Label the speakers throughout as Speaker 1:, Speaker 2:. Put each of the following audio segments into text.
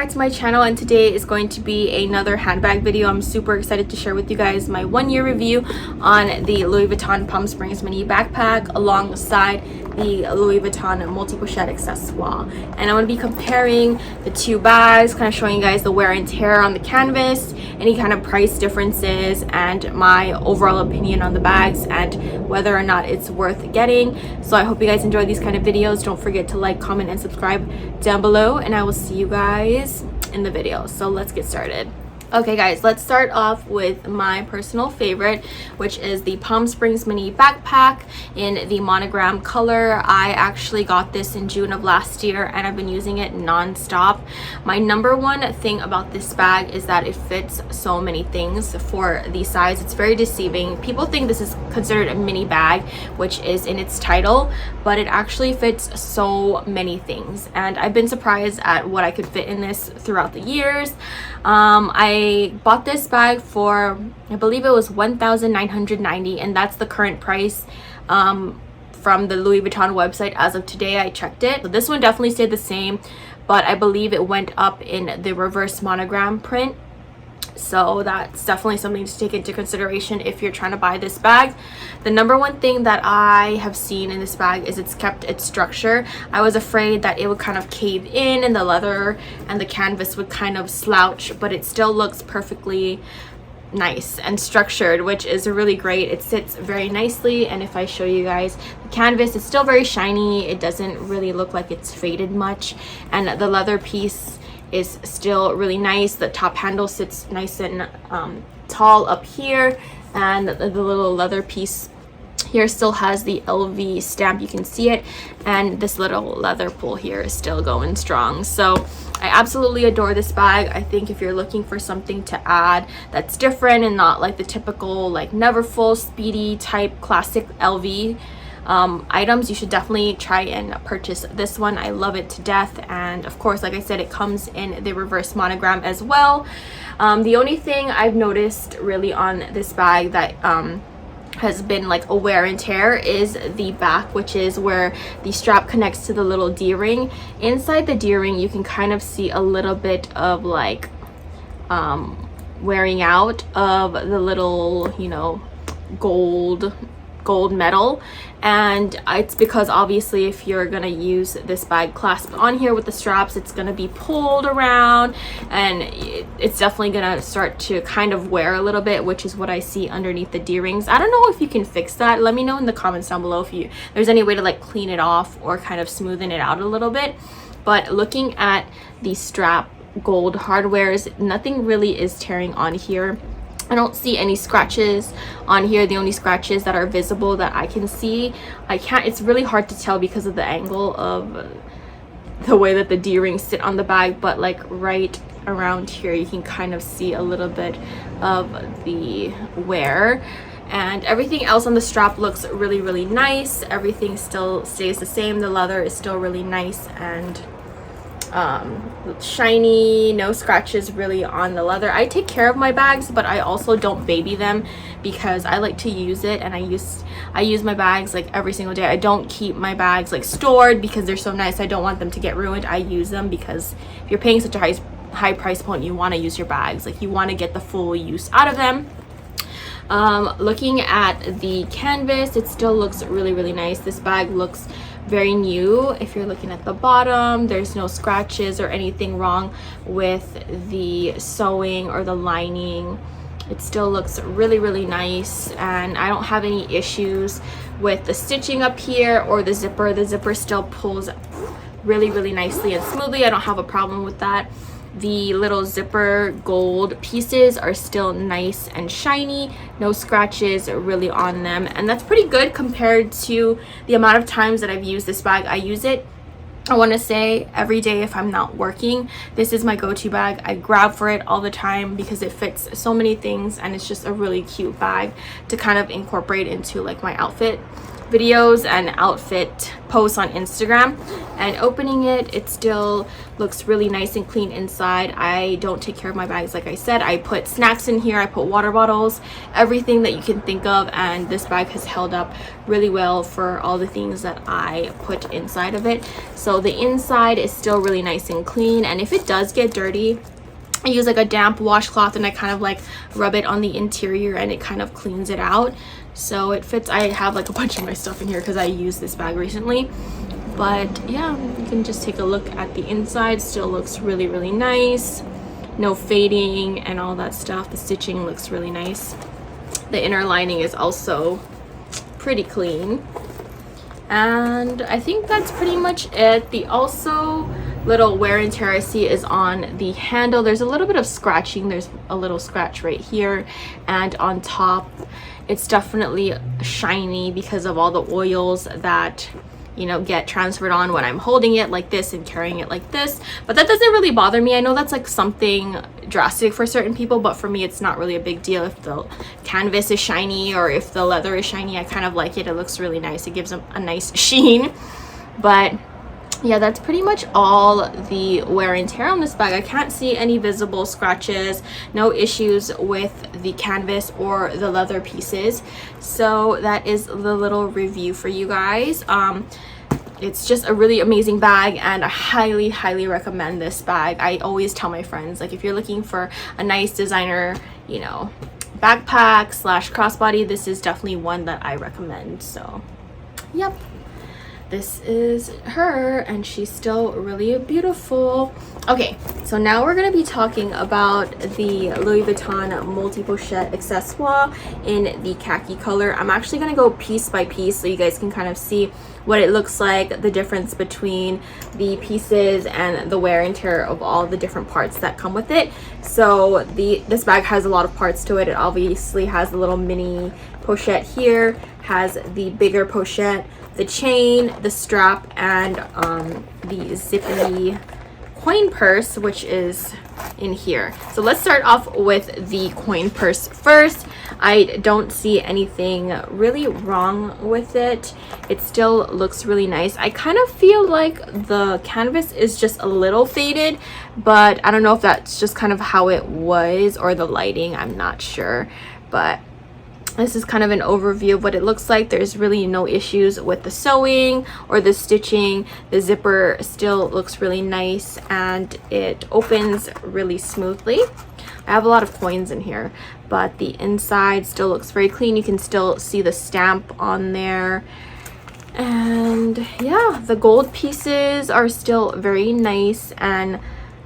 Speaker 1: back to my channel, and today is going to be another handbag video. I'm super excited to share with you guys my 1-year review on the Louis Vuitton Palm Springs mini backpack alongside the Louis Vuitton Multi-pochette Accessoires. And I'm going to be comparing the two bags, kind of showing you guys the wear and tear on the canvas, any kind of price differences, and my overall opinion on the bags and whether or not it's worth getting. So I hope you guys enjoy these kind of videos. Don't forget to like, comment, and subscribe down below, and I will see you guys in the video. So let's get started. Okay guys, let's start off with my personal favorite, which is the Palm Springs mini backpack in the monogram color. I actually got this in June of last year and I've been using it non-stop. My number one thing about this bag is that it fits so many things for the size. It's very deceiving. People think this is considered a mini bag, which is in its title, but it actually fits so many things, and I've been surprised at what I could fit in this throughout the years. I bought this bag for, I believe it was $1,990, and that's the current price from the Louis Vuitton website as of today. I checked it. So this one definitely stayed the same, but I believe it went up in the reverse monogram print. So that's definitely something to take into consideration if you're trying to buy this bag. The number one thing that I have seen in this bag is it's kept its structure. I was afraid that it would kind of cave in and the leather and the canvas would kind of slouch, but it still looks perfectly nice and structured, which is really great. It sits very nicely, and if I show you guys the canvas, it's still very shiny. It doesn't really look like it's faded much, and the leather piece is still really nice. The top handle sits nice and tall up here, and the little leather piece here still has the LV stamp. You can see it, and this little leather pull here is still going strong. So I absolutely adore this bag. I think if you're looking for something to add that's different and not like the typical like Neverfull speedy type classic LV items, you should definitely try and purchase this one. I love it to death, and of course, like I said, it comes in the reverse monogram as well. The only thing I've noticed really on this bag that has been like a wear and tear is the back, which is where the strap connects to the little D-ring. Inside the D-ring, you can kind of see a little bit of like wearing out of the little, you know, gold metal, and it's because obviously if you're gonna use this bag clasped on here with the straps, it's gonna be pulled around, and it's definitely gonna start to kind of wear a little bit, which is what I see underneath the D-rings. I don't know if you can fix that. Let me know in the comments down below if there's any way to like clean it off or kind of smoothen it out a little bit. But looking at the strap gold hardwares, nothing really is tearing on here. I don't see any scratches on here. The only scratches that are visible that I can see, it's really hard to tell because of the angle of the way that the D-rings sit on the bag, but like right around here you can kind of see a little bit of the wear. And everything else on the strap looks really nice. Everything still stays the same. The leather is still really nice and shiny, no scratches really on the leather. I take care of my bags, but I also don't baby them because I like to use it, and I use my bags like every single day. I don't keep my bags like stored because they're so nice. I don't want them to get ruined. I use them because if you're paying such a high price point, you want to use your bags. Like, you want to get the full use out of them. Looking at the canvas, it still looks really nice. This bag looks very new. If you're looking at the bottom, there's no scratches or anything wrong with the sewing or the lining. It still looks really nice, and I don't have any issues with the stitching up here or the zipper. The zipper still pulls really nicely and smoothly. I don't have a problem with that. The little zipper gold pieces are still nice and shiny, no scratches really on them, and that's pretty good compared to the amount of times that I've used this bag. I use it, I want to say, every day if I'm not working. This is my go-to bag. I grab for it all the time because it fits so many things, and it's just a really cute bag to kind of incorporate into like my outfit. videos and outfit posts on Instagram, and opening it, it still looks really nice and clean inside. I don't take care of my bags, like I said. I put snacks in here, I put water bottles, everything that you can think of, and this bag has held up really well for all the things that I put inside of it. So the inside is still really nice and clean, and if it does get dirty, I use like a damp washcloth and I kind of like rub it on the interior and it kind of cleans it out. So it fits. I have like a bunch of my stuff in here because I used this bag recently. But yeah, you can just take a look at the inside. Still looks really, really nice. No fading and all that stuff. The stitching looks really nice. The inner lining is also pretty clean. And I think that's pretty much it. The also little wear and tear I see is on the handle. There's a little bit of scratching. There's a little scratch right here, and on top it's definitely shiny because of all the oils that, you know, get transferred on when I'm holding it like this and carrying it like this. But that doesn't really bother me. I know that's like something drastic for certain people, but for me it's not really a big deal. If the canvas is shiny or if the leather is shiny, I kind of like it. It looks really nice. It gives them a nice sheen. But yeah, that's pretty much all the wear and tear on this bag. I can't see any visible scratches, no issues with the canvas or the leather pieces. So that is the little review for you guys. It's just a really amazing bag, and I highly, highly recommend this bag. I always tell my friends, like, if you're looking for a nice designer, you know, backpack slash crossbody, this is definitely one that I recommend. So yep, this is her, and she's still really beautiful. Okay, so now we're going to be talking about the Louis Vuitton multi-pochette accessoire in the khaki color. I'm actually going to go piece by piece so you guys can kind of see what it looks like, the difference between the pieces and the wear and tear of all the different parts that come with it. So this bag has a lot of parts to it. It obviously has a little mini pochette here, has the bigger pochette, the chain, the strap, and the zippy coin purse, which is in here. So let's start off with the coin purse first. I don't see anything really wrong with it. It still looks really nice. I kind of feel like the canvas is just a little faded, but I don't know if that's just kind of how it was or the lighting. I'm not sure, but this is kind of an overview of what it looks like. There's really no issues with the sewing or the stitching. The zipper still looks really nice and it opens really smoothly. I have a lot of coins in here, but the inside still looks very clean. You can still see the stamp on there. And yeah, the gold pieces are still very nice and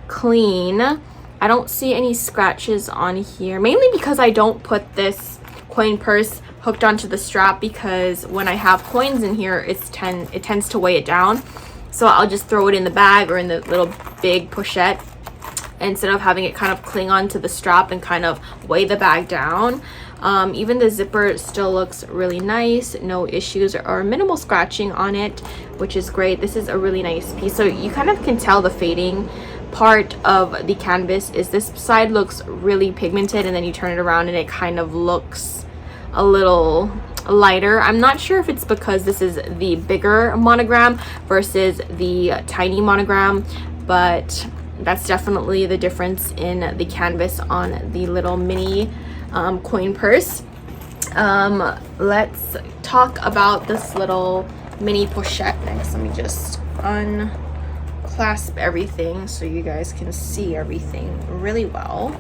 Speaker 1: clean. I don't see any scratches on here, mainly because I don't put this coin purse hooked onto the strap, because when I have coins in here, it tends to weigh it down. So I'll just throw it in the bag or in the little big pochette instead of having it kind of cling onto the strap and kind of weigh the bag down. Even the zipper still looks really nice, no issues or minimal scratching on it, which is great. This is a really nice piece. So you kind of can tell the fading part of the canvas is this side looks really pigmented, and then you turn it around and it kind of looks a little lighter. I'm not sure if it's because this is the bigger monogram versus the tiny monogram, but that's definitely the difference in the canvas on the little mini coin purse. Let's talk about this little mini pochette next. Let me just unclasp everything so you guys can see everything really well.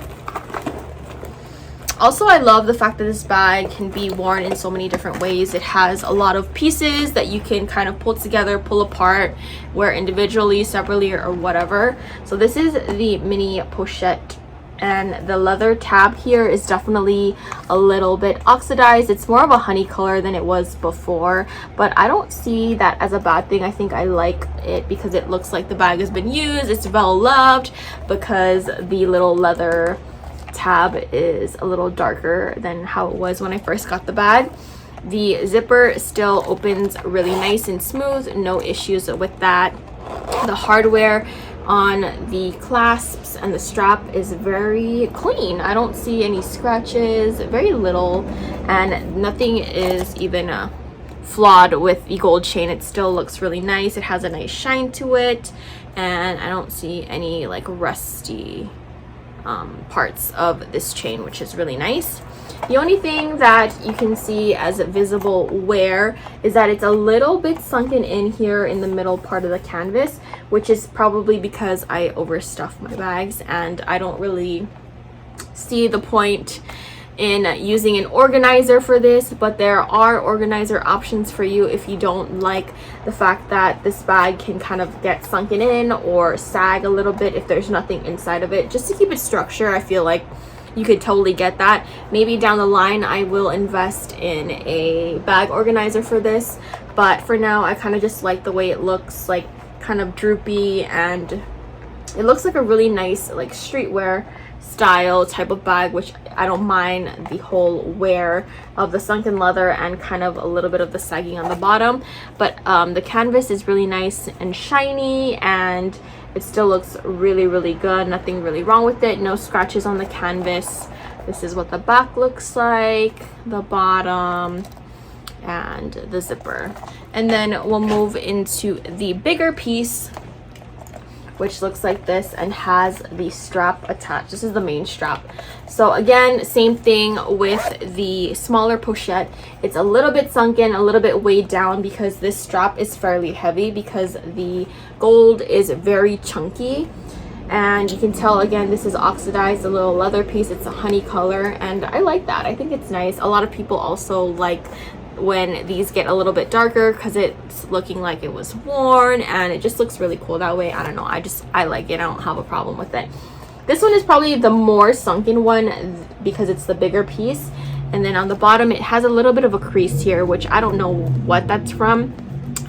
Speaker 1: Also, I love the fact that this bag can be worn in so many different ways. It has a lot of pieces that you can kind of pull together, pull apart, wear individually, separately, or whatever. So this is the mini pochette, and the leather tab here is definitely a little bit oxidized. It's more of a honey color than it was before, but I don't see that as a bad thing. I think I like it because it looks like the bag has been used. It's well loved because the little leather tab is a little darker than how it was when I first got the bag. The zipper still opens really nice and smooth, no issues with that. The hardware on the clasps and the strap is very clean. I don't see any scratches, very little, and nothing is even flawed with the gold chain. It still looks really nice. It has a nice shine to it, and I don't see any like rusty parts of this chain, which is really nice. The only thing that you can see as visible wear is that it's a little bit sunken in here in the middle part of the canvas, which is probably because I overstuffed my bags, and I don't really see the point in using an organizer for this, but there are organizer options for you if you don't like the fact that this bag can kind of get sunken in or sag a little bit if there's nothing inside of it. Just to keep it structured, I feel like you could totally get that. Maybe down the line I will invest in a bag organizer for this, but for now I kind of just like the way it looks, like kind of droopy, and it looks like a really nice like streetwear style type of bag, which I don't mind the whole wear of the sunken leather and kind of a little bit of the sagging on the bottom. But the canvas is really nice and shiny, and it still looks really, really good. Nothing really wrong with it. No scratches on the canvas. This is what the back looks like, the bottom, and the zipper. And then we'll move into the bigger piece, which looks like this and has the strap attached. This is the main strap. So again, same thing with the smaller pochette. It's a little bit sunken, a little bit weighed down because this strap is fairly heavy because the gold is very chunky. And you can tell, again, this is oxidized, a little leather piece. It's a honey color, and I like that. I think it's nice. A lot of people also like when these get a little bit darker because it's looking like it was worn, and it just looks really cool that way. I don't know, I like it. I don't have a problem with it. This one is probably the more sunken one because it's the bigger piece, and then on the bottom it has a little bit of a crease here, which I don't know what that's from.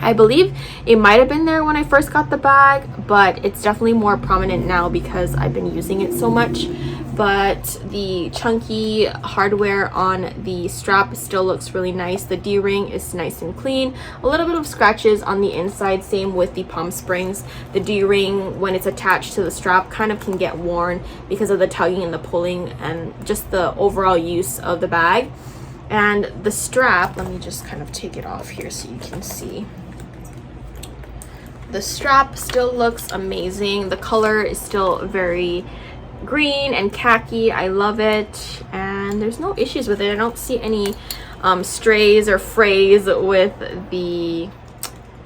Speaker 1: I believe it might have been there when I first got the bag, but it's definitely more prominent now because I've been using it so much. But the chunky hardware on the strap still looks really nice. The D-ring is nice and clean. A little bit of scratches on the inside, same with the palm springs. The D-ring, when it's attached to the strap, kind of can get worn because of the tugging and the pulling and just the overall use of the bag. And the strap, let me just kind of take it off here so you can see. The strap still looks amazing. The color is still very green and khaki. I love it, and there's no issues with it. I don't see any strays or frays with the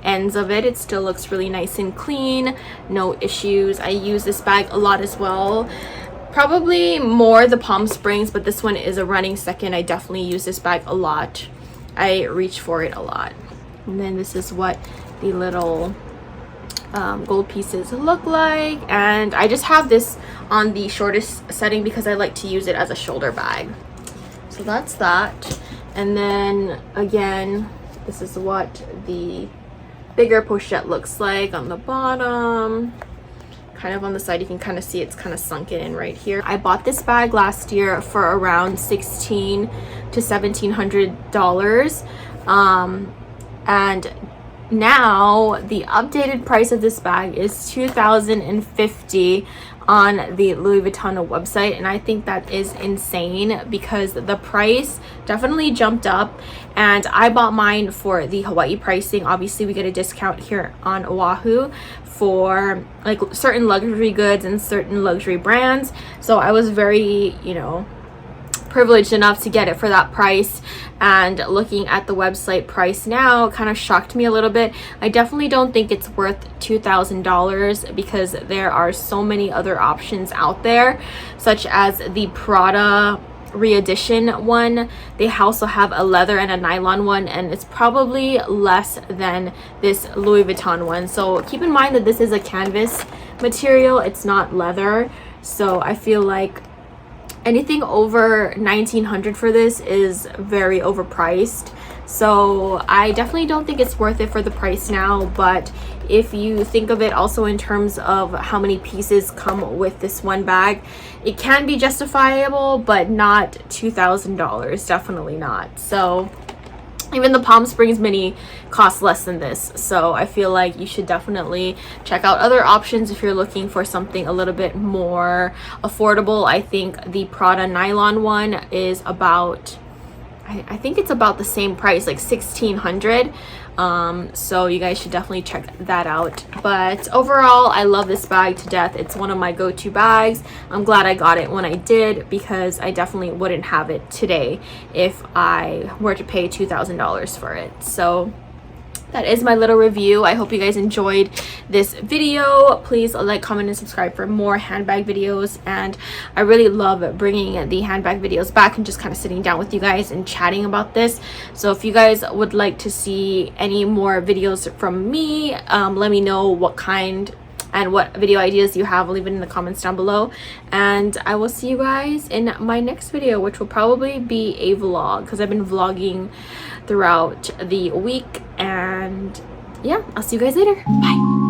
Speaker 1: ends of it. It still looks really nice and clean. No issues. I use this bag a lot as well. Probably more the palm springs, but this one is a running second. I definitely use this bag a lot. I reach for it a lot. And then this is what the little gold pieces look like, and I just have this on the shortest setting because I like to use it as a shoulder bag. So that's that. And then again, this is what the bigger pochette looks like on the bottom. Kind of on the side, you can kind of see it's kind of sunken in right here. I bought this bag last year for around $1,600 to $1,700, and now the updated price of this bag is $2,050 on the Louis Vuitton website, and I think that is insane because the price definitely jumped up, and I bought mine for the Hawaii pricing. Obviously we get a discount here on Oahu for like certain luxury goods and certain luxury brands, so I was very, you know, privileged enough to get it for that price. And looking at the website price now kind of shocked me a little bit. I definitely don't think it's worth $2,000 because there are so many other options out there, such as the Prada re-edition one. They also have a leather and a nylon one, and it's probably less than this Louis Vuitton one. So keep in mind that this is a canvas material, it's not leather. So I feel like anything over $1,900 for this is very overpriced. So I definitely don't think it's worth it for the price now. But if you think of it also in terms of how many pieces come with this one bag, it can be justifiable, but not $2,000, definitely not. So even the Palm Springs Mini costs less than this, so I feel like you should definitely check out other options if you're looking for something a little bit more affordable. I think the Prada nylon one is about I think it's about the same price, like $1,600. So you guys should definitely check that out. But overall, I love this bag to death. It's one of my go-to bags. I'm glad I got it when I did, because I definitely wouldn't have it today if I were to pay $2,000 for it. So that is my little review. I hope you guys enjoyed this video. Please like, comment, and subscribe for more handbag videos. And I really love bringing the handbag videos back and just kind of sitting down with you guys and chatting about this. So if you guys would like to see any more videos from me, let me know what kind and what video ideas you have. Leave it in the comments down below, and I will see you guys in my next video, which will probably be a vlog, because I've been vlogging throughout the week. And yeah, I'll see you guys later. Bye.